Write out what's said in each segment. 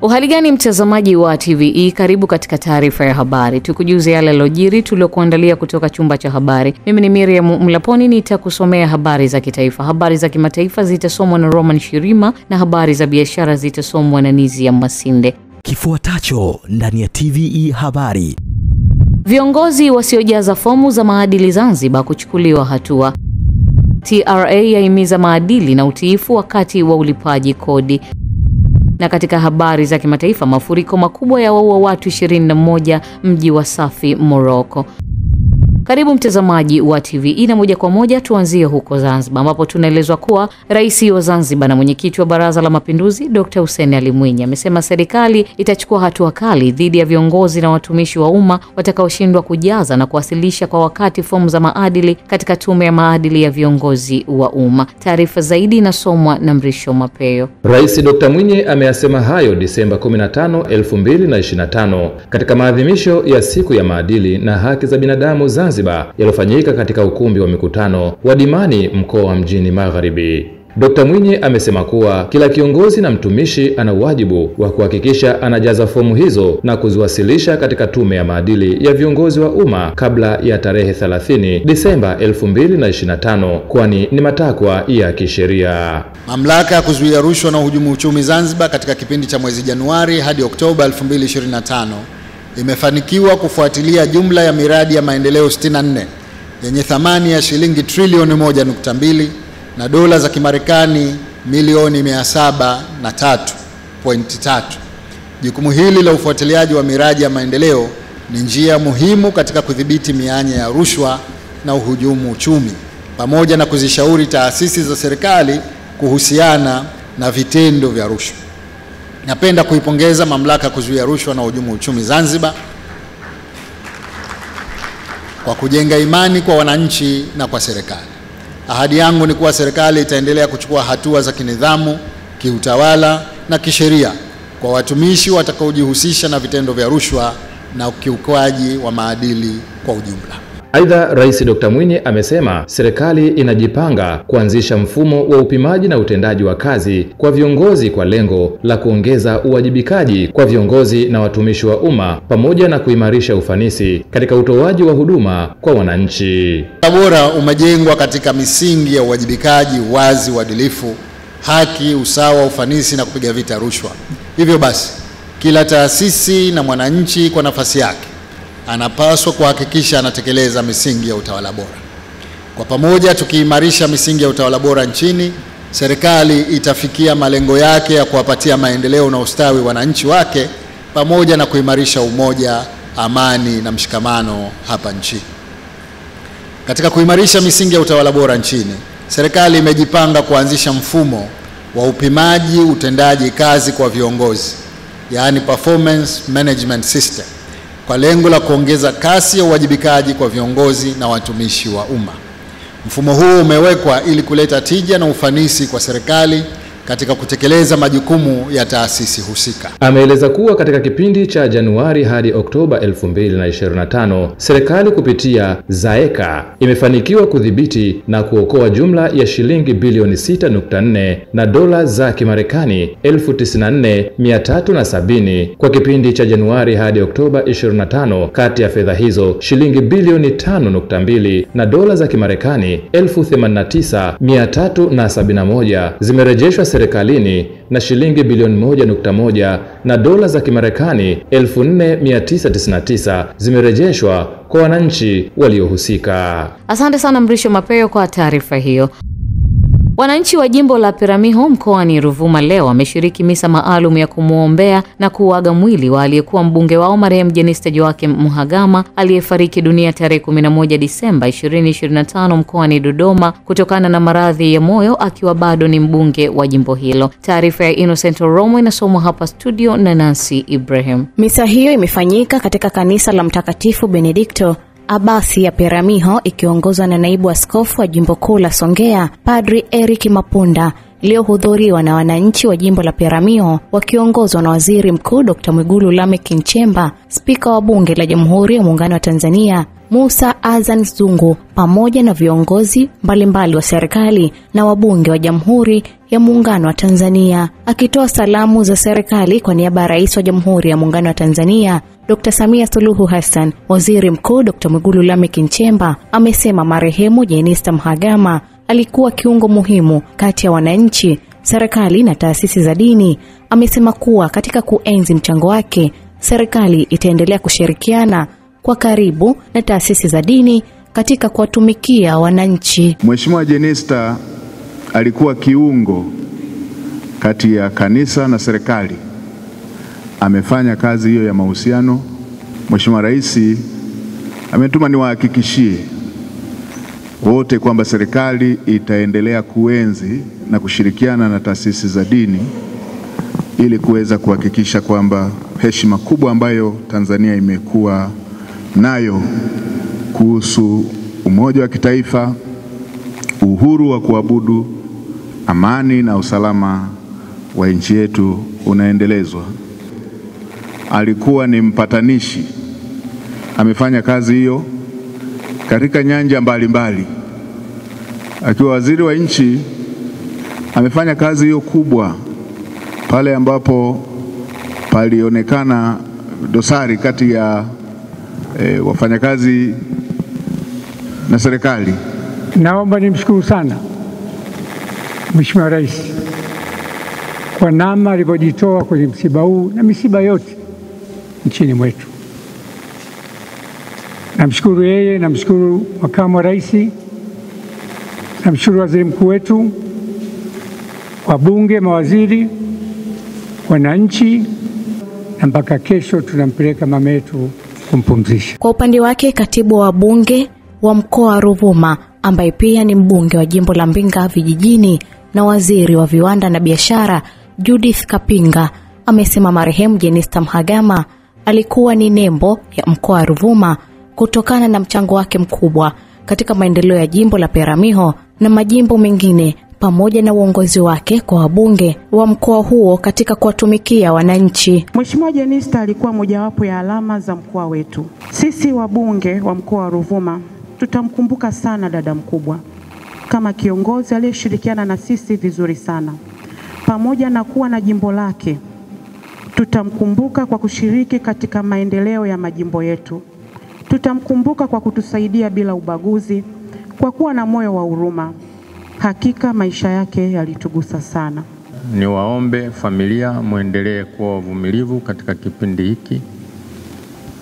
Uhali gani mtazamaji wa TVE, karibu katika taarifa ya habari. Tukujuze yale yaliyojiri tuliokuandalia kutoka chumba cha habari. Mimi ni Miriam Mlaponi, nitakusomea habari za kitaifa. Habari za kimataifa zitasomwa na Roman Shirima na habari za biashara zitasomwa na Nizia Masinde. Kifuatacho ndani ya TVE habari. Viongozi wasiojaza fomu za maadili Zanzibar kuchukuliwa hatua. TRA yahimiza maadili na utiifu wakati wa ulipaji kodi. Na katika habari za kimataifa, mafuriko makubwa yawaua watu 21 mji wa Safi, Morocco. Karibu mtazamaji wa TVE na moja kwa moja tuanzie huko Zanzibar, ambapo tunaelezwa kuwa Rais wa Zanzibar na mwenyekiti wa Baraza la Mapinduzi Dr. Hussein Ali Mwinyi amesema serikali itachukua hatua kali dhidi ya viongozi na watumishi wa umma watakaoshindwa kujaza na kuwasilisha kwa wakati fomu za maadili katika Tume ya Maadili ya Viongozi wa Umma. Taarifa zaidi inasomwa na Mrisho Mapeo. Rais Dr. Mwinyi ameyasema hayo Disemba 15, 2025 katika maadhimisho ya siku ya maadili na haki za binadamu Zanzibar yalofanyika katika ukumbi wa mikutano wa Dimani, mkoa wa Mjini Magharibi. Dr. Mwinyi amesema kuwa kila kiongozi na mtumishi ana wajibu wa kuhakikisha anajaza fomu hizo na kuziwasilisha katika Tume ya Maadili ya Viongozi wa Umma kabla ya tarehe 30 Disemba 2025, kwani ni matakwa ya kisheria. Mamlaka ya kuzuia rushwa na uhujumu uchumi Zanzibar katika kipindi cha mwezi Januari hadi Oktoba 2025 imefanikiwa kufuatilia jumla ya miradi ya maendeleo 64 yenye thamani ya shilingi trilioni 1.2 na dola za Kimarekani milioni 703.3. Jukumu hili la ufuatiliaji wa miradi ya maendeleo ni njia muhimu katika kudhibiti mianya ya rushwa na uhujumu uchumi, pamoja na kuzishauri taasisi za serikali kuhusiana na vitendo vya rushwa. Napenda kuipongeza Mamlaka ya kuzuia rushwa na uhujumu uchumi Zanzibar kwa kujenga imani kwa wananchi na kwa serikali. Ahadi yangu ni kuwa serikali itaendelea kuchukua hatua za kinidhamu, kiutawala na kisheria kwa watumishi watakaojihusisha na vitendo vya rushwa na ukiukwaji wa maadili kwa ujumla. Aidha, Rais Dr. Mwinyi amesema serikali inajipanga kuanzisha mfumo wa upimaji na utendaji wa kazi kwa viongozi kwa lengo la kuongeza uwajibikaji kwa viongozi na watumishi wa umma pamoja na kuimarisha ufanisi katika utoaji wa huduma kwa wananchi. Tabora umejengwa katika misingi ya uwajibikaji, wazi, uadilifu, haki, usawa, ufanisi na kupiga vita rushwa. Hivyo basi, kila taasisi na mwananchi kwa nafasi yake anapaswa kuhakikisha anatekeleza misingi ya utawala bora. Kwa pamoja tukiimarisha misingi ya utawala bora nchini, serikali itafikia malengo yake ya kuwapatia maendeleo na ustawi wananchi wake pamoja na kuimarisha umoja, amani na mshikamano hapa nchini. Katika kuimarisha misingi ya utawala bora nchini, serikali imejipanga kuanzisha mfumo wa upimaji utendaji kazi kwa viongozi, yaani performance management system, kwa lengo la kuongeza kasi ya uwajibikaji kwa viongozi na watumishi wa umma. Mfumo huu umewekwa ili kuleta tija na ufanisi kwa serikali katika kutekeleza majukumu ya taasisi husika. Ameeleza kuwa katika kipindi cha Januari hadi Oktoba 2025, serikali kupitia ZAECA imefanikiwa kudhibiti na kuokoa jumla ya shilingi bilioni 6.4 na dola za Kimarekani 94,370 kwa kipindi cha Januari hadi Oktoba 25. Kati ya fedha hizo, shilingi bilioni 5.2 na dola za Kimarekani 89,371 zimerejeshwa serikalini na shilingi bilioni 1.1 na dola za Kimarekani 4,999 zimerejeshwa kwa wananchi waliohusika. Asante sana Mrisho Mapeo kwa taarifa hiyo. Wananchi wa jimbo la Peramiho mkoani Ruvuma leo wameshiriki misa maalum ya kumuombea na kuaga mwili wa aliyekuwa mbunge wao marehemu Jenista Joakim Mhagama aliyefariki dunia tarehe 11 Disemba 2025 mkoani Dodoma kutokana na maradhi ya moyo akiwa bado ni mbunge wa jimbo hilo. Taarifa ya Innocent Romo inasomwa hapa studio na Nancy Ibrahim. Misa hiyo imefanyika katika kanisa la Mtakatifu Benedikto Abasi ya Peramiho ikiongozwa na naibu askofu wa jimbo kuu la Songea, Padri Eric Mapunda, iliyohudhuriwa na wananchi wa jimbo la Peramiho wakiongozwa na Waziri Mkuu Dr. Mwigulu Lameck Nchemba, Spika wa Bunge la Jamhuri ya Muungano wa Tanzania Musa Azan Zungu pamoja na viongozi mbalimbali wa serikali na wabunge wa Jamhuri ya Muungano wa Tanzania. Akitoa salamu za serikali kwa niaba ya Rais wa Jamhuri ya Muungano wa Tanzania Dr. Samia Suluhu Hassan, Waziri Mkuu Dr. Mwigulu Lameck Nchemba amesema marehemu Jenista Mhagama alikuwa kiungo muhimu kati ya wananchi, serikali na taasisi za dini. Amesema kuwa katika kuenzi mchango wake, serikali itaendelea kushirikiana kwa karibu na taasisi za dini katika kuwatumikia wananchi. Mheshimiwa Jenista alikuwa kiungo kati ya kanisa na serikali. Amefanya kazi hiyo ya mahusiano. Mheshimiwa Rais ametuma niwahakikishie wote kwamba serikali itaendelea kuenzi na kushirikiana na taasisi za dini ili kuweza kuhakikisha kwamba heshima kubwa ambayo Tanzania imekuwa nayo kuhusu umoja wa kitaifa, uhuru wa kuabudu, amani na usalama wa nchi yetu unaendelezwa. Alikuwa ni mpatanishi. Amefanya kazi hiyo katika nyanja mbalimbali. Akiwa waziri wa nchi amefanya kazi hiyo kubwa pale ambapo palionekana dosari kati ya wafanyakazi na serikali. Naomba nimshukuru sana Mheshimiwa Rais kwa namna alivyojitoa kwenye msiba huu na misiba yote nchini mwetu. Namshukuru yeye, namshukuru makamu wa rais, namshukuru waziri mkuu wetu, wabunge, mawaziri, wananchi, na mpaka kesho tunampeleka mama yetu kumpumzisha. Kwa upande wake, katibu wa bunge wa mkoa wa Ruvuma ambaye pia ni mbunge wa jimbo la Mbinga vijijini na waziri wa viwanda na biashara Judith Kapinga amesema marehemu Jenista Mhagama alikuwa ni nembo ya mkoa wa Ruvuma kutokana na mchango wake mkubwa katika maendeleo ya jimbo la Peramiho na majimbo mengine, pamoja na uongozi wake kwa wabunge wa mkoa huo katika kuwatumikia wananchi. Mheshimiwa Jenista alikuwa mojawapo ya alama za mkoa wetu. Sisi wabunge wa mkoa wa Ruvuma tutamkumbuka sana dada mkubwa kama kiongozi aliyeshirikiana na sisi vizuri sana. Pamoja na kuwa na jimbo lake, tutamkumbuka kwa kushiriki katika maendeleo ya majimbo yetu. Tutamkumbuka kwa kutusaidia bila ubaguzi, kwa kuwa na moyo wa huruma. Hakika maisha yake yalitugusa sana. Niwaombe familia muendelee kuwa wavumilivu katika kipindi hiki,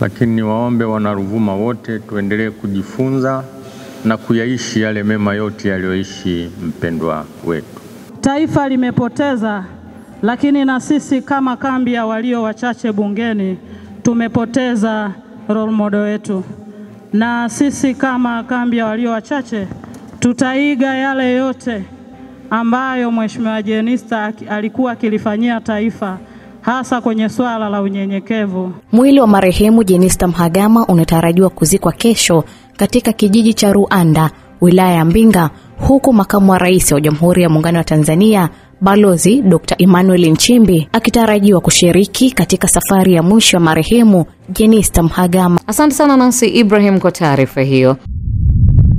lakini niwaombe wana Ruvuma wote tuendelee kujifunza na kuyaishi yale mema yote aliyoishi mpendwa wetu. Taifa limepoteza, lakini na sisi kama kambi ya walio wachache bungeni tumepoteza role model wetu. Na sisi kama kambi ya walio wachache tutaiga yale yote ambayo Mheshimiwa Jenista alikuwa akilifanyia taifa, hasa kwenye swala la unyenyekevu. Mwili wa marehemu Jenista Mhagama unatarajiwa kuzikwa kesho katika kijiji cha Ruanda, wilaya ya Mbinga, huku makamu wa rais wa Jamhuri ya Muungano wa Tanzania Balozi Dr. Emmanuel Nchimbi akitarajiwa kushiriki katika safari ya mwisho ya marehemu Jenista Mhagama. Asante sana Nancy Ibrahim kwa taarifa hiyo.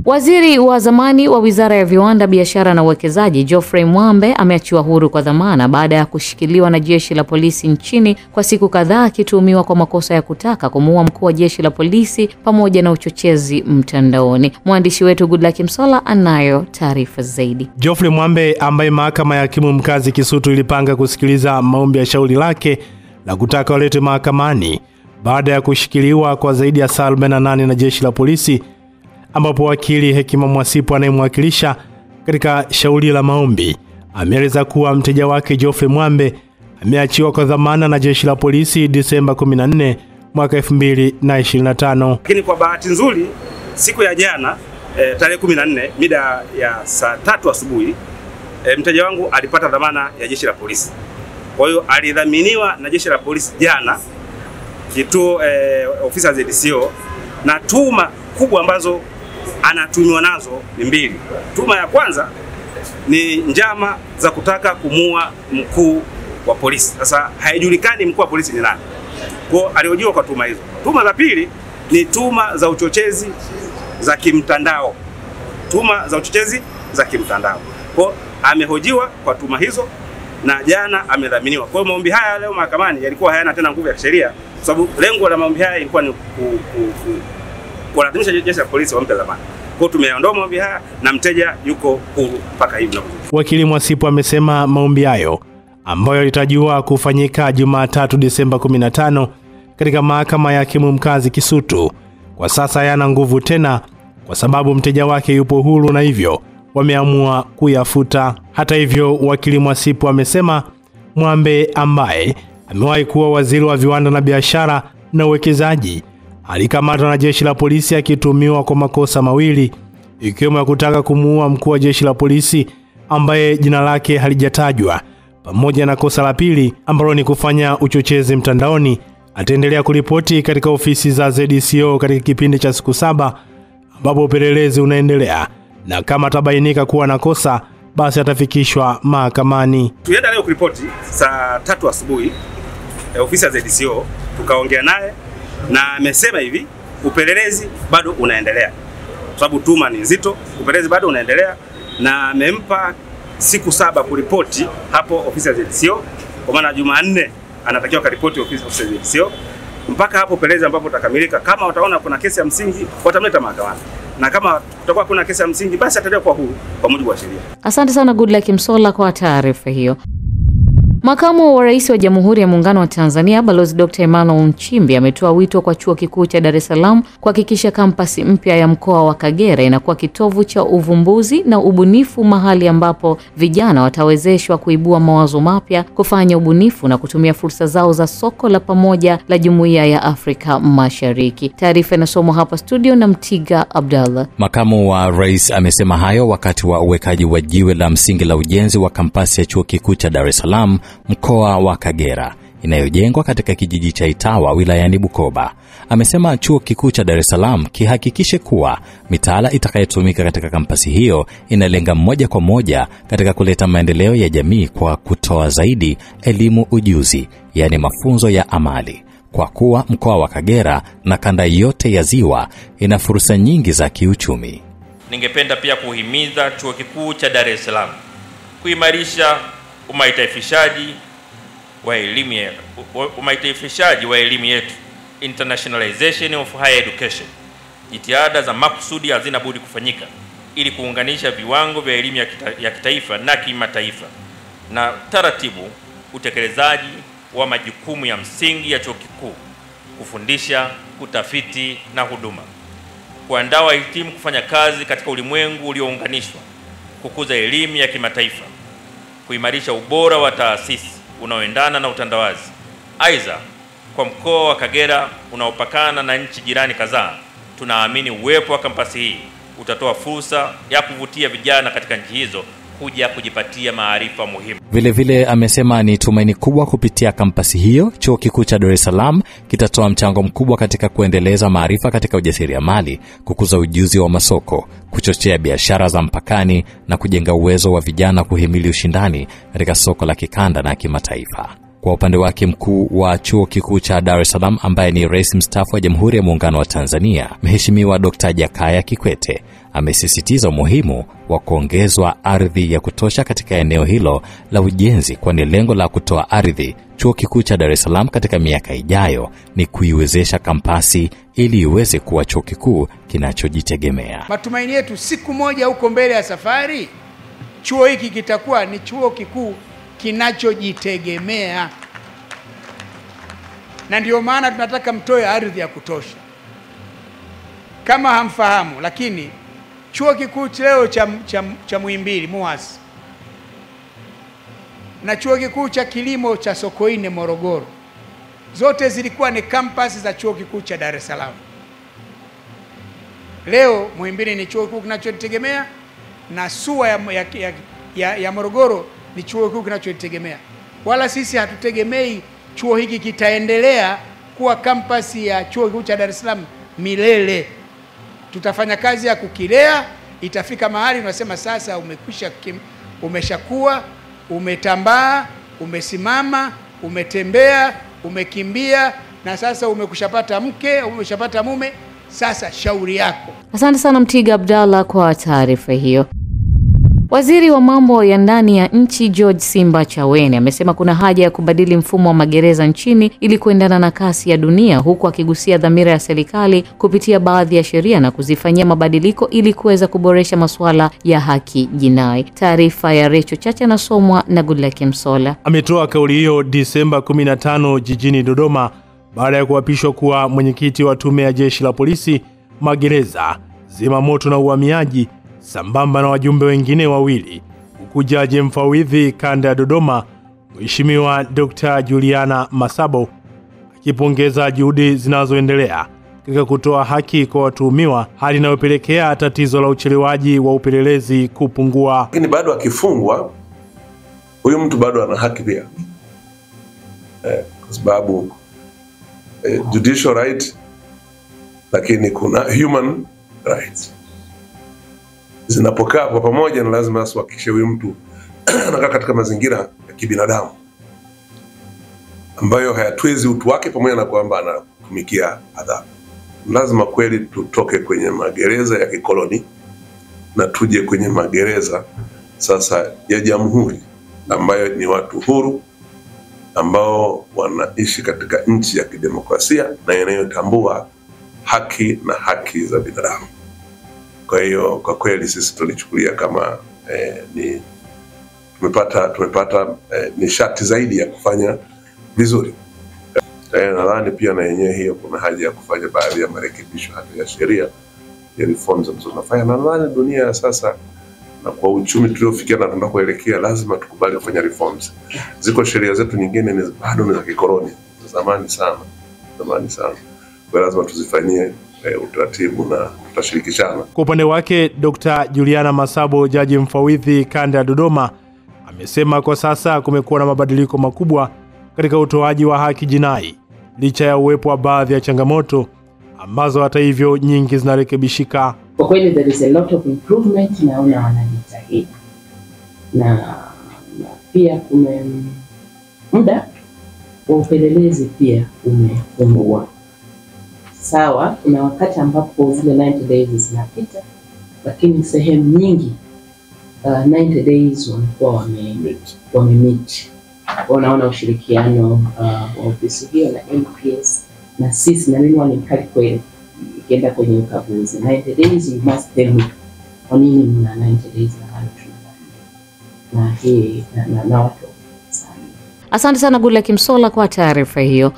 Waziri wa zamani wa Wizara ya Viwanda, Biashara na Uwekezaji Geoffrey Mwambe ameachiwa huru kwa dhamana baada ya kushikiliwa na jeshi la polisi nchini kwa siku kadhaa akituhumiwa kwa makosa ya kutaka kumuua mkuu wa jeshi la polisi pamoja na uchochezi mtandaoni. Mwandishi wetu Goodluck Msola anayo taarifa zaidi. Geoffrey Mwambe ambaye mahakama ya hakimu mkazi Kisutu ilipanga kusikiliza maombi ya shauri lake la kutaka walete mahakamani baada ya kushikiliwa kwa zaidi ya saa 48 na jeshi la polisi, ambapo wakili Hekima Mwasipu anayemwakilisha katika shauri la maombi ameeleza kuwa mteja wake Geoffrey Mwambe ameachiwa kwa dhamana na jeshi la polisi Disemba 14 mwaka 2025. Lakini kwa bahati nzuri siku ya jana tarehe 14 mida ya saa 3 asubuhi mteja wangu alipata dhamana ya jeshi la polisi. Kwa hiyo alidhaminiwa na jeshi la polisi jana kituo ofisi ya ZCO, na tuma kubwa ambazo anatumiwa nazo ni mbili. Tuma ya kwanza ni njama za kutaka kumua mkuu wa polisi. Sasa haijulikani mkuu wa polisi ni nani. Kwa aliojiwa kwa tuma hizo. Tuma za pili ni tuma za uchochezi za kimtandao. Tuma za uchochezi za kimtandao. Kwa amehojiwa kwa tuma hizo na jana amedhaminiwa. Kwa hiyo maombi haya leo mahakamani yalikuwa hayana tena nguvu ya kisheria, kwa sababu lengo la maombi haya ilikuwa ni kuadhimisha jeshi la polisi wampe dhamana. Kwa hiyo tumeondoa maombi haya na mteja yuko huru mpaka hivi. Wakili Mwasipu amesema maombi hayo ambayo yalitarajiwa kufanyika Jumatatu Disemba 15 katika mahakama ya hakimu mkazi Kisutu kwa sasa hayana nguvu tena kwa sababu mteja wake yupo huru na hivyo wameamua kuyafuta. Hata hivyo, wakili Mwasipu amesema Mwambe ambaye amewahi kuwa waziri wa viwanda na biashara na uwekezaji alikamatwa na jeshi la polisi akitumiwa kwa makosa mawili, ikiwemo ya kutaka kumuua mkuu wa jeshi la polisi ambaye jina lake halijatajwa, pamoja na kosa la pili ambalo ni kufanya uchochezi mtandaoni. Ataendelea kuripoti katika ofisi za ZDCO katika kipindi cha siku 7 ambapo upelelezi unaendelea, na kama atabainika kuwa na kosa basi atafikishwa mahakamani. Tulienda leo kuripoti saa 3 asubuhi ofisi ya ZDCO, tukaongea naye na amesema hivi upelelezi bado unaendelea. Kwa sababu tuma ni nzito, upelelezi bado unaendelea na amempa siku 7 kuripoti hapo ofisi ya ZDCO. Kwa maana Jumanne anatakiwa karipoti ofisi ya ZDCO mpaka hapo upelelezi ambapo utakamilika. Kama wataona kuna kesi ya msingi watamleta mahakamani, na kama kutakuwa kuna kesi ya msingi basi ataendelea kwa huru kwa mujibu wa sheria. Asante sana Goodluck Msolla kwa taarifa hiyo. Makamu wa Rais wa Jamhuri ya Muungano wa Tanzania Balozi Dr. Emmanuel Nchimbi ametoa wito kwa Chuo Kikuu cha Dar es Salaam kuhakikisha kampasi mpya ya mkoa wa Kagera inakuwa kitovu cha uvumbuzi na ubunifu, mahali ambapo vijana watawezeshwa kuibua mawazo mapya, kufanya ubunifu na kutumia fursa zao za soko la pamoja la Jumuiya ya Afrika Mashariki. Taarifa inasomwa hapa studio na Mtiga Abdallah. Makamu wa Rais amesema hayo wakati wa uwekaji wa jiwe la msingi la ujenzi wa kampasi ya Chuo Kikuu cha Dar es Salaam mkoa wa Kagera inayojengwa katika kijiji cha Itawa wilayani Bukoba. Amesema Chuo Kikuu cha Dar es Salaam kihakikishe kuwa mitaala itakayotumika katika kampasi hiyo inalenga moja kwa moja katika kuleta maendeleo ya jamii kwa kutoa zaidi elimu ujuzi, yani mafunzo ya amali, kwa kuwa mkoa wa Kagera na kanda yote ya Ziwa ina fursa nyingi za kiuchumi. Ningependa pia kuhimiza Chuo Kikuu cha Dar es Salaam kuimarisha umaitaifishaji wa elimu yetu, internationalization of higher education. Jitihada za makusudi hazina budi kufanyika ili kuunganisha viwango vya elimu ya kitaifa na kimataifa, na taratibu utekelezaji wa majukumu ya msingi ya chuo kikuu: kufundisha, kutafiti na huduma, kuandaa wahitimu kufanya kazi katika ulimwengu uliounganishwa, kukuza elimu ya kimataifa, kuimarisha ubora wa taasisi unaoendana na utandawazi. Aidha, kwa mkoa wa Kagera unaopakana na nchi jirani kadhaa, tunaamini uwepo wa kampasi hii utatoa fursa ya kuvutia vijana katika nchi hizo kuja kujipatia maarifa muhimu. Vile vile amesema ni tumaini kubwa kupitia kampasi hiyo Chuo Kikuu cha Dar es Salaam kitatoa mchango mkubwa katika kuendeleza maarifa katika ujasiriamali, kukuza ujuzi wa masoko, kuchochea biashara za mpakani na kujenga uwezo wa vijana kuhimili ushindani katika soko la kikanda na kimataifa. Kwa upande wake, mkuu wa Chuo Kikuu cha Dar es Salaam ambaye ni Rais mstaafu wa Jamhuri ya Muungano wa Tanzania, Mheshimiwa Dr. Jakaya Kikwete, amesisitiza umuhimu wa kuongezwa ardhi ya kutosha katika eneo hilo la ujenzi, kwani lengo la kutoa ardhi Chuo Kikuu cha Dar es Salaam katika miaka ijayo ni kuiwezesha kampasi ili iweze kuwa chuo kikuu kinachojitegemea. Matumaini yetu siku moja huko mbele ya safari chuo hiki kitakuwa ni chuo kikuu kinachojitegemea, na ndio maana tunataka mtoe ardhi ya kutosha. Kama hamfahamu, lakini chuo kikuu leo cha Muhimbili MUHAS na chuo kikuu cha kilimo cha Sokoine Morogoro, zote zilikuwa ni kampasi za chuo kikuu cha Dar es Salaam. Leo Muhimbili ni chuo kikuu kinachojitegemea na SUA ya Morogoro ni chuo kikuu kinachojitegemea. Wala sisi hatutegemei chuo hiki kitaendelea kuwa kampasi ya chuo kikuu cha Dar es Salaam milele. Tutafanya kazi ya kukilea, itafika mahali unasema sasa umeshakuwa, umetambaa, umesimama, umetembea, umekimbia, na sasa umekushapata mke, umeshapata mume, sasa shauri yako. Asante sana Mtiga Abdalla kwa taarifa hiyo. Waziri wa mambo ya ndani ya nchi George Simba Chawene amesema kuna haja ya kubadili mfumo wa magereza nchini ili kuendana na kasi ya dunia, huku akigusia dhamira ya serikali kupitia baadhi ya sheria na kuzifanyia mabadiliko ili kuweza kuboresha masuala ya haki jinai. Taarifa ya Recho Chacha nasomwa na Goodluck Msola. Ametoa kauli hiyo Disemba 15 jijini Dodoma baada ya kuapishwa kuwa mwenyekiti wa tume ya jeshi la polisi, magereza, zimamoto na uhamiaji, sambamba na wajumbe wengine wawili, huku jaji mfawidhi kanda ya Dodoma Mheshimiwa Dr. Juliana Masabo akipongeza juhudi zinazoendelea katika kutoa haki kwa watuhumiwa, hali inayopelekea tatizo la uchelewaji wa upelelezi kupungua. Lakini bado akifungwa huyu mtu bado ana haki pia, kwa sababu judicial right, lakini kuna human rights zinapokaa kwa pamoja, na lazima asihakikishe huyu mtu anakaa katika mazingira ya kibinadamu ambayo hayatwezi utu wake, pamoja na kwamba anatumikia adhabu. Lazima kweli tutoke kwenye magereza ya kikoloni na tuje kwenye magereza sasa ya jamhuri, ambayo ni watu huru ambao wanaishi katika nchi ya kidemokrasia na inayotambua haki na haki za binadamu. Kwa hiyo kwa kweli sisi tulichukulia kama ni tumepata nishati zaidi ya kufanya vizuri. Nadhani pia na yenyewe hiyo kuna haja ya kufanya baadhi ya marekebisho hata ya sheria ya reforms ambazo tunafanya. Nadhani dunia ya sasa na kwa uchumi tuliofikia na tunakoelekea lazima tukubali kufanya reforms. Ziko sheria zetu nyingine ni bado ni za kikoloni, zamani sana. Kwa lazima tuzifanyie utaratibu na tutashirikishana. Kwa upande wake Dr. Juliana Masabo, jaji mfawidhi kanda ya Dodoma, amesema kwa sasa kumekuwa na mabadiliko makubwa katika utoaji wa haki jinai, licha ya uwepo wa baadhi ya changamoto ambazo hata hivyo nyingi zinarekebishika. Kwa kweli there is a lot of improvement, naona wanajitahidi. Na pia kume muda wa upelelezi pia umepungua. Sawa, kuna wakati ambapo zile 90 days zinapita, lakini sehemu nyingi 90 days wanakuwa wame-meet. Wanaona ushirikiano wa ofisi hiyo na NPS na sisi, na mimi mkali kweli ikienda kwenye ukaguzi 90 days you must tell me kwa nini mna 90 days na hii na watu sana. Asante sana Goodluck Msola kwa taarifa hiyo.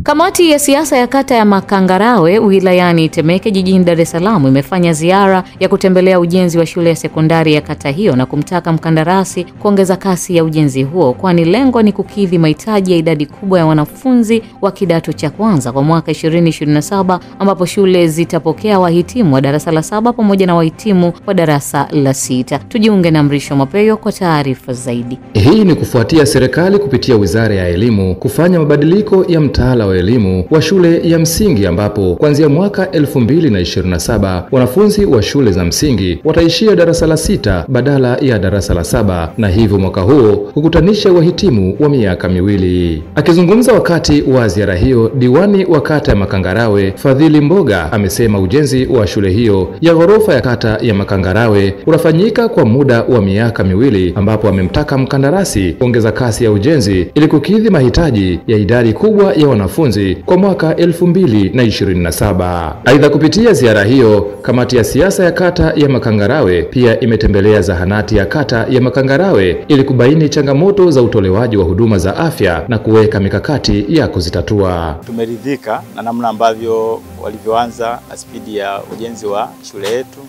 Kamati ya siasa ya kata ya Makangarawe wilayani Temeke jijini Dar es Salaam imefanya ziara ya kutembelea ujenzi wa shule ya sekondari ya kata hiyo na kumtaka mkandarasi kuongeza kasi ya ujenzi huo, kwani lengo ni kukidhi mahitaji ya idadi kubwa ya wanafunzi wa kidato cha kwanza kwa mwaka 2027, ambapo shule zitapokea wahitimu wa darasa la 7 pamoja na wahitimu wa darasa la 6. Tujiunge na Mrisho Mapeyo kwa taarifa zaidi. Hii ni kufuatia serikali kupitia Wizara ya Elimu kufanya mabadiliko ya mtaala wa elimu wa shule ya msingi, ambapo kuanzia mwaka 2027 wanafunzi wa shule za msingi wataishia darasa la 6 badala ya darasa la 7, na hivyo mwaka huo kukutanisha wahitimu wa miaka miwili. Akizungumza wakati wa ziara hiyo, diwani wa kata ya Makangarawe Fadhili Mboga amesema ujenzi wa shule hiyo ya ghorofa ya kata ya Makangarawe unafanyika kwa muda wa miaka miwili, ambapo amemtaka mkandarasi kuongeza kasi ya ujenzi ili kukidhi mahitaji ya idadi kubwa ya wanafunzi kwa mwaka 2027. Aidha, kupitia ziara hiyo, kamati ya siasa ya kata ya Makangarawe pia imetembelea zahanati ya kata ya Makangarawe ili kubaini changamoto za utolewaji wa huduma za afya na kuweka mikakati ya kuzitatua. Tumeridhika na namna ambavyo walivyoanza na spidi ya ujenzi wa shule yetu,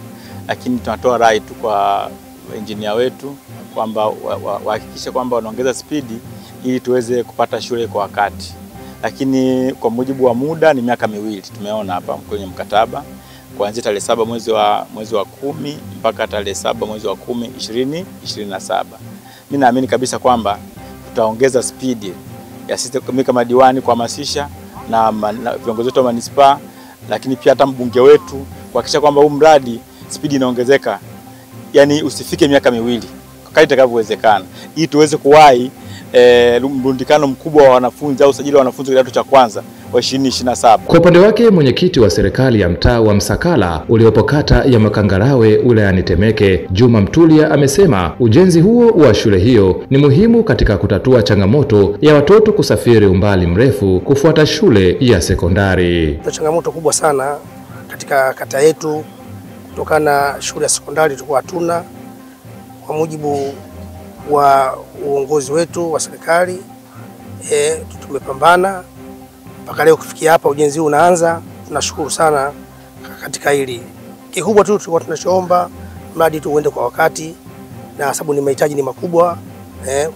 lakini tunatoa rai tu kwa engineer wetu kwamba wahakikishe kwamba wanaongeza spidi ili tuweze kupata shule kwa wakati. Lakini kwa mujibu wa muda ni miaka miwili, tumeona hapa kwenye mkataba, kuanzia tarehe 7 mwezi wa 10 mpaka tarehe 7 mwezi wa 10 2027. Mimi naamini kabisa kwamba tutaongeza spidi ya sisi kama diwani kuhamasisha na viongozi wetu wa manispaa, lakini pia hata mbunge wetu kuhakikisha kwamba huu mradi spidi inaongezeka, yani usifike miaka miwili kadri itakavyowezekana, ili tuweze kuwahi mrundikano mkubwa wa wanafunzi au usajili wa wanafunzi kidato cha kwanza wa 2027. Kwa upande wake mwenyekiti wa serikali ya mtaa wa Msakala uliopo kata ya Makangarawe wilayani Temeke, Juma Mtulia, amesema ujenzi huo wa shule hiyo ni muhimu katika kutatua changamoto ya watoto kusafiri umbali mrefu kufuata shule ya sekondari. Changamoto kubwa sana katika kata yetu kutokana na shule ya sekondari tulikuwa hatuna. Kwa mujibu wa uongozi wetu wa serikali tumepambana mpaka leo kufikia hapa, ujenzi unaanza. Tunashukuru sana katika hili. Kikubwa tu tulikuwa tunachoomba mradi tu uende kwa wakati, na sababu ni mahitaji ni makubwa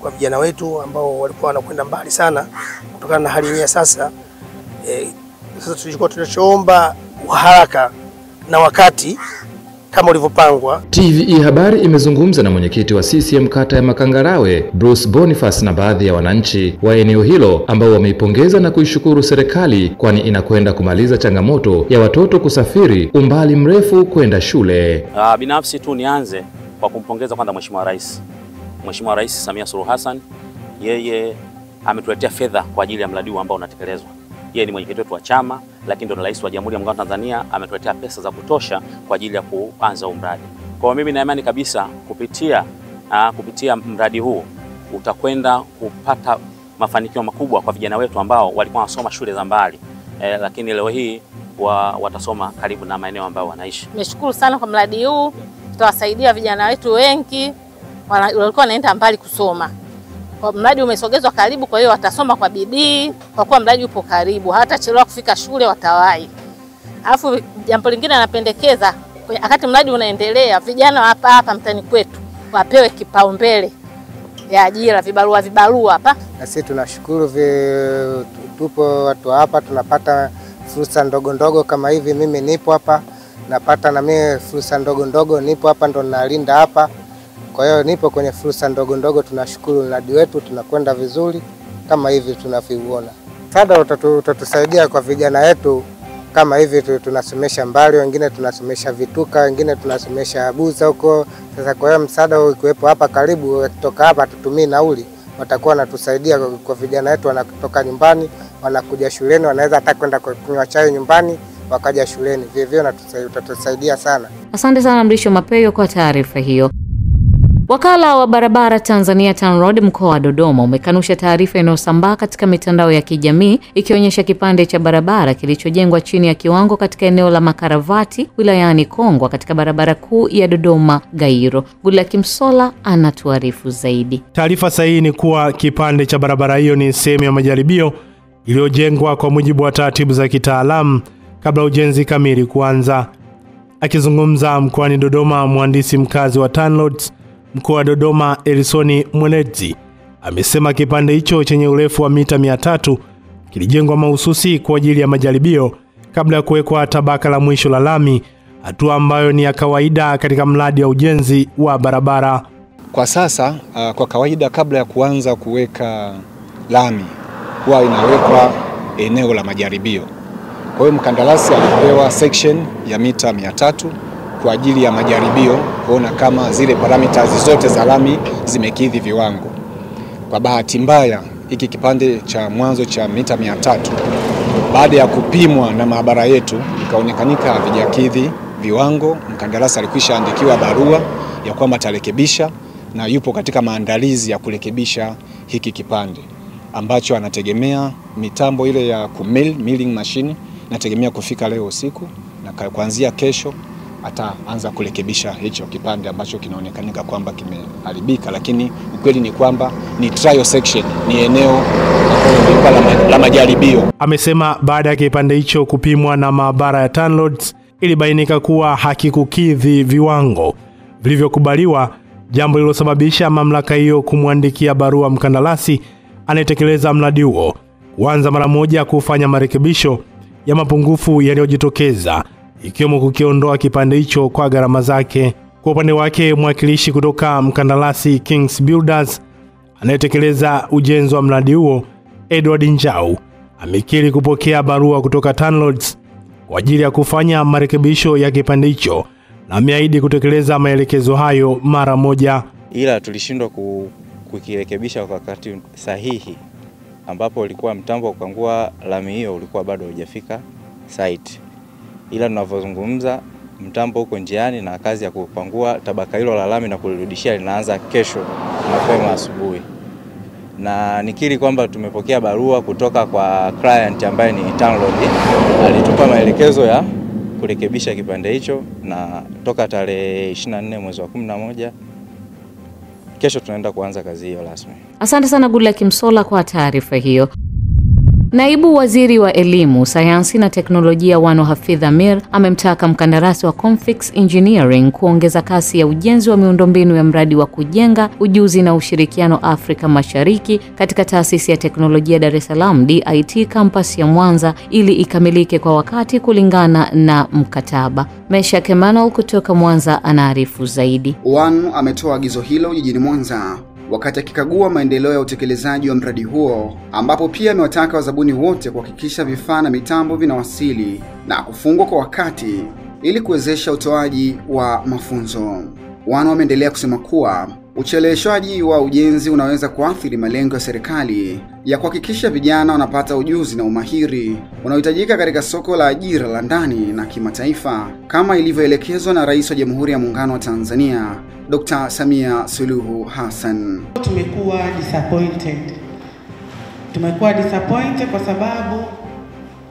kwa vijana wetu ambao walikuwa wanakwenda mbali sana kutokana na hali yenyewe sasa. Sasa tulikuwa tunachoomba haraka na wakati kama ulivyopangwa. TVE Habari imezungumza na mwenyekiti wa CCM kata ya Makangarawe, Bruce Boniface, na baadhi ya wananchi wa eneo hilo ambao wameipongeza na kuishukuru serikali kwani inakwenda kumaliza changamoto ya watoto kusafiri umbali mrefu kwenda shule. Binafsi tu nianze kwa kumpongeza kwanza Mheshimiwa Rais Samia Suluhu Hassan. Yeye ametuletea fedha kwa ajili ya mradi huu ambao unatekelezwa. Yeye ni mwenyekiti wetu wa chama, lakini ndio rais wa Jamhuri ya Muungano wa Tanzania, ametuletea pesa za kutosha kwa ajili ya kuanza huu mradi. Kwa mimi na imani kabisa kupitia mradi huu utakwenda kupata mafanikio makubwa kwa vijana wetu ambao walikuwa wanasoma shule za mbali, lakini leo hii watasoma karibu na maeneo ambayo wanaishi. Nimeshukuru sana kwa mradi huu, tutawasaidia vijana wetu wengi walikuwa wanaenda mbali kusoma. Kwa mradi umesogezwa karibu, kwa hiyo watasoma kwa bidii kwa kuwa mradi upo karibu, hatachelewa kufika shule, watawahi. Alafu jambo lingine napendekeza, wakati mradi unaendelea, vijana hapa mtani kwetu wapewe kipaumbele ya ajira, vibarua hapa. Na sisi tunashukuru tupo watu hapa tunapata fursa ndogo kama hivi. Mimi nipo hapa napata na mimi fursa ndogo, nipo hapa ndo nalinda hapa. Kwa hiyo nipo kwenye fursa ndogo. Tunashukuru mradi wetu tunakwenda vizuri kama hivi tunavyoona. Sada utatusaidia kwa vijana wetu kama hivi tunasomesha mbali, wengine tunasomesha Vituka, wengine tunasomesha Buza huko. Sasa kwa hiyo msaada ukiwepo hapa karibu, wakitoka hapa tutumie nauli, watakuwa wanatusaidia kwa vijana wetu wanatoka nyumbani, wanakuja shuleni, wanaweza hata kwenda kunywa chai nyumbani wakaja shuleni. Vivyo utatusaidia sana. Asante sana Mrisho Mapeyo kwa taarifa hiyo. Wakala wa barabara Tanzania TANROADS mkoa wa Dodoma umekanusha taarifa inayosambaa katika mitandao ya kijamii ikionyesha kipande cha barabara kilichojengwa chini ya kiwango katika eneo la Makaravati wilayani Kongwa katika barabara kuu ya Dodoma Gairo. Gulaki Msola anatuarifu zaidi. Taarifa sahihi ni kuwa kipande cha barabara hiyo ni sehemu ya majaribio iliyojengwa kwa mujibu wa taratibu za kitaalamu kabla ujenzi kamili kuanza. Akizungumza mkoani Dodoma, mhandisi mkazi wa TANROADS mkoa wa Dodoma Elisoni Mwenezi amesema kipande hicho chenye urefu wa mita 300 kilijengwa mahususi kwa ajili ya majaribio kabla ya kuwekwa tabaka la mwisho la lami, hatua ambayo ni ya kawaida katika mradi wa ujenzi wa barabara. Kwa sasa kwa kawaida kabla ya kuanza kuweka lami huwa inawekwa eneo la majaribio. Kwa hiyo mkandarasi alipewa section ya mita 300 kwa ajili ya majaribio kuona kama zile parameters zote za lami zimekidhi viwango. Kwa bahati mbaya hiki kipande cha mwanzo cha mita 300 baada ya kupimwa na maabara yetu ikaonekanika havijakidhi viwango. Mkandarasi alikwisha andikiwa barua ya kwamba atarekebisha na yupo katika maandalizi ya kurekebisha hiki kipande ambacho anategemea mitambo ile ya milling machine nategemea kufika leo usiku, na kuanzia kesho ataanza kurekebisha hicho kipande ambacho kinaonekanika kwamba kimeharibika, lakini ukweli ni kwamba ni trial section, ni eneo la majaribio. Amesema baada ya kipande hicho kupimwa na maabara ya TANROADS ilibainika kuwa hakikukidhi viwango vilivyokubaliwa, jambo lililosababisha mamlaka hiyo kumwandikia barua mkandarasi anayetekeleza mradi huo kuanza mara moja kufanya marekebisho ya mapungufu yaliyojitokeza, ikiwemo kukiondoa kipande hicho kwa gharama zake. Kwa upande wake, mwakilishi kutoka mkandarasi Kings Builders anayetekeleza ujenzi wa mradi huo, Edward Njau, amekiri kupokea barua kutoka TANROADS kwa ajili ya kufanya marekebisho ya kipande hicho na ameahidi kutekeleza maelekezo hayo mara moja. Ila tulishindwa kukirekebisha kwa wakati sahihi, ambapo ulikuwa mtambo wa kukangua lami hiyo ulikuwa bado hujafika site. Ila tunavyozungumza mtambo uko njiani na kazi ya kupangua tabaka hilo la lami na kulirudishia linaanza kesho mapema asubuhi. Na nikiri kwamba tumepokea barua kutoka kwa client ambaye ni TANROADS. Alitupa maelekezo ya kurekebisha kipande hicho, na toka tarehe 24 mwezi wa 11 kesho tunaenda kuanza kazi hiyo rasmi. Asante sana Goodluck Msolla kwa taarifa hiyo. Naibu Waziri wa Elimu, Sayansi na Teknolojia Wanu Hafidh Amir amemtaka mkandarasi wa Confix Engineering kuongeza kasi ya ujenzi wa miundombinu ya mradi wa kujenga ujuzi na ushirikiano Afrika Mashariki katika Taasisi ya Teknolojia Dar es Salaam DIT campus ya Mwanza ili ikamilike kwa wakati kulingana na mkataba. Meshack Emmanuel kutoka Mwanza anaarifu zaidi. Wanu ametoa agizo hilo jijini Mwanza wakati akikagua maendeleo ya utekelezaji wa mradi huo, ambapo pia amewataka wazabuni wote kuhakikisha vifaa na mitambo vinawasili na kufungwa kwa wakati ili kuwezesha utoaji wa mafunzo. Wanu ameendelea kusema kuwa ucheleweshwaji wa ujenzi unaweza kuathiri malengo ya serikali ya kuhakikisha vijana wanapata ujuzi na umahiri unaohitajika katika soko la ajira la ndani na kimataifa kama ilivyoelekezwa na Rais wa Jamhuri ya Muungano wa Tanzania Dr. Samia Suluhu Hassan. Tumekuwa disappointed kwa sababu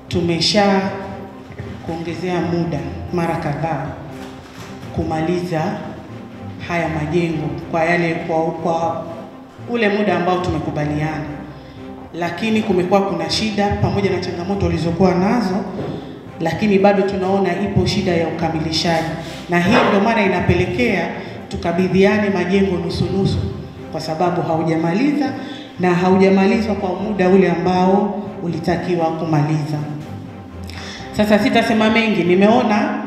tumesha kuongezea muda mara kadhaa kumaliza haya majengo kwa ule muda ambao tumekubaliana, lakini kumekuwa kuna shida pamoja na changamoto walizokuwa nazo, lakini bado tunaona ipo shida ya ukamilishaji, na hii ndio maana inapelekea tukabidhiane majengo nusu kwa sababu haujamaliza na haujamalizwa kwa muda ule ambao ulitakiwa kumaliza. Sasa sitasema mengi, nimeona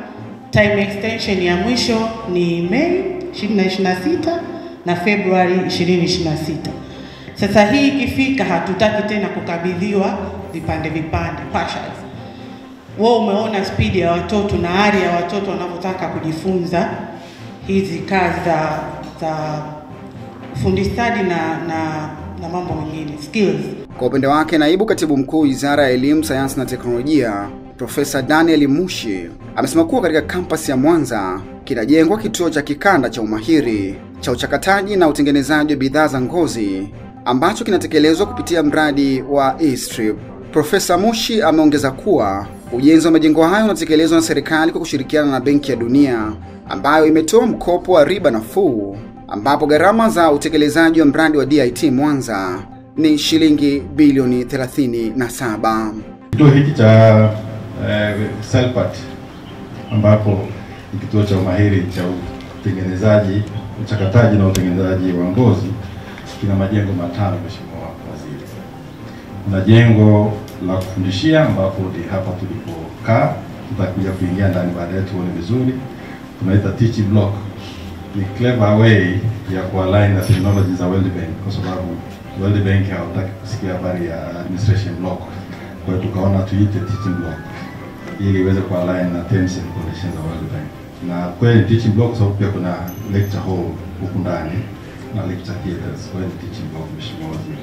time extension ya mwisho ni Mei 2026 na Februari 2026. Sasa hii ikifika hatutaki tena kukabidhiwa vipande partials. Wao umeona speed ya watoto na ari ya watoto wanavyotaka kujifunza hizi kazi za fundi stadi na mambo mengine skills. Kwa upande wake, naibu katibu mkuu Wizara ya Elimu, Sayansi na Teknolojia Profesa Daniel Mushi amesema kuwa katika kampasi ya Mwanza kinajengwa kituo cha kikanda cha umahiri cha uchakataji na utengenezaji wa bidhaa za ngozi ambacho kinatekelezwa kupitia mradi wa E-Strip. Profesa Mushi ameongeza kuwa ujenzi wa majengo hayo unatekelezwa na serikali kwa kushirikiana na Benki ya Dunia ambayo imetoa mkopo wa riba nafuu, ambapo gharama za utekelezaji wa mradi wa DIT Mwanza ni shilingi bilioni 37. Kituo hiki cha Selpat ambapo ni kituo cha umahiri cha utengenezaji, uchakataji na utengenezaji wa ngozi kina majengo matano, Mheshimiwa Waziri. Kuna jengo la kufundishia ambapo ni hapa tulipokaa, tutakuja kuingia ndani baadaye tuone vizuri. Tunaita teaching block. Ni clever way ya kualign na technology za World Bank, kwa sababu World Bank hawataki kusikia habari ya administration block. Kwa hiyo tukaona tuite teaching block ili iweze kualign na terms and conditions za World Bank. Na kweli teaching block sababu pia kuna lecture hall huku ndani na lecture theaters. Kwa hiyo teaching block, Mheshimiwa Waziri.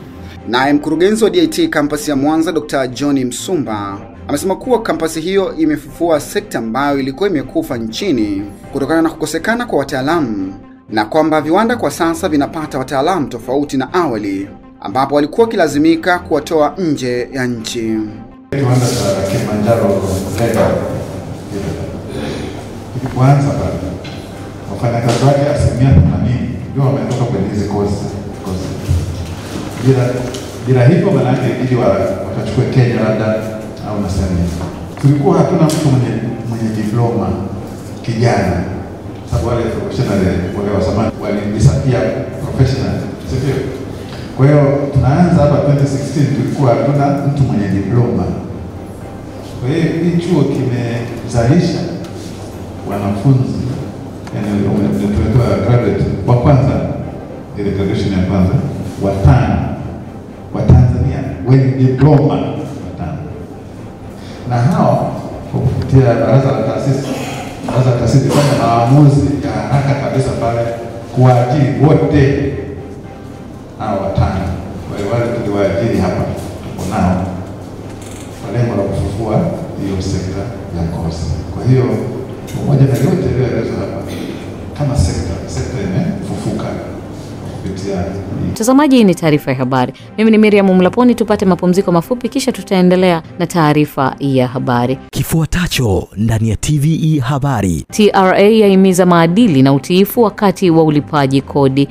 Naye mkurugenzi wa DIT campus ya Mwanza Dr. John Msumba amesema kuwa kampasi hiyo imefufua sekta ambayo ilikuwa imekufa nchini kutokana na kukosekana kwa wataalamu, na kwamba viwanda kwa sasa vinapata wataalamu tofauti na awali ambapo walikuwa kilazimika kuwatoa nje ya nchi. Kiwanda cha Kilimanjaro Leda kilipoanza pale, wafanyakazi wake 80% ndio wametoka kwenye hizo kozi. Bila hivyo maanake ili watachukue Kenya labda au nasema. Tulikuwa hatuna mtu mwenye diploma kijana, sababu wale professional wale wa zamani walisapia professional, sivyo? Kwa hiyo tunaanza hapa 2016 tulikuwa hatuna mtu mwenye diploma. Kwa hiyo hii chuo kimezalisha wanafunzi, yani tumetoa graduate wa kwanza, ile graduation ya kwanza wa Tanzania wenye diploma watano. Na hao kupitia baraza la taasisi kufanya maamuzi ya haraka kabisa pale kuajiri wote kama sekta imefufuka kupitia. Mtazamaji, ni taarifa ya habari. Mimi ni Miriam Mlaponi, tupate mapumziko mafupi kisha tutaendelea na taarifa ya habari. Kifuatacho ndani ya TVE habari. TRA yahimiza maadili na utiifu wakati wa ulipaji kodi.